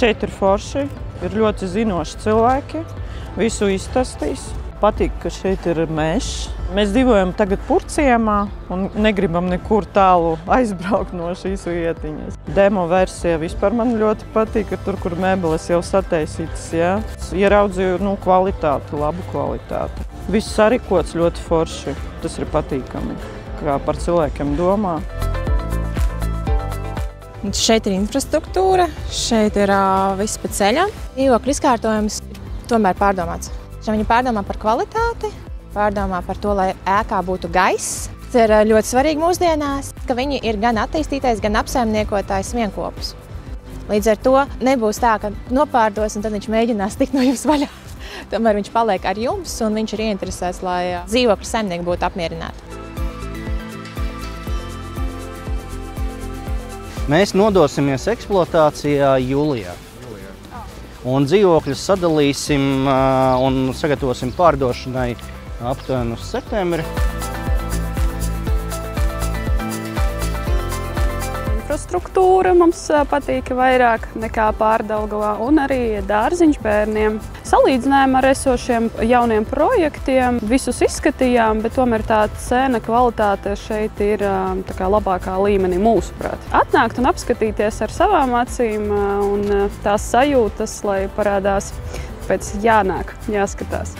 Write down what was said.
Šeit ir forši, ir ļoti zinoši cilvēki, visu izstāstīs. Patīk, ka šeit ir mežs. Mēs dzīvojam tagad Purciemā un negribam nekur tālu aizbraukt no šīs vietiņas. Demo versija vispār man ļoti patīk, tur, kur mēbeles jau sataisītas. Ja? Ieraudzīju kvalitāti, labu kvalitāti. Viss sarīkots ļoti forši. Tas ir patīkami, kā par cilvēkiem domā. Šeit ir infrastruktūra, šeit ir viss pa ceļam. Dzīvokļu izkārtojums tomēr pārdomāts. Viņi pārdomā par kvalitāti, pārdomā par to, lai ēkā būtu gaiss. Tas ir ļoti svarīgi mūsdienās, ka viņi ir gan attīstītais, gan apsaimniekotājs vienkopus. Līdz ar to nebūs tā, ka nopārdos un tad viņš mēģinās tikt no jums vaļā. Tomēr viņš paliek ar jums un viņš ir ieinteresēts, lai dzīvokļu saimnieki būtu apmierināti. Mēs nodosimies eksploatācijā jūlijā. Un dzīvokļus sadalīsim un sagatavosim pārdošanai aptuveni uz septembri. Infrastruktūra mums patīk vairāk nekā Pārdaugavā un arī dārziņš bērniem. Salīdzinājumā ar esošiem jauniem projektiem visus izskatījām, bet tomēr tā cena kvalitāte šeit ir labākā līmenī mūsuprāt. Atnākt un apskatīties ar savām acīm un tās sajūtas, lai parādās, pēc jānāk, jāskatās.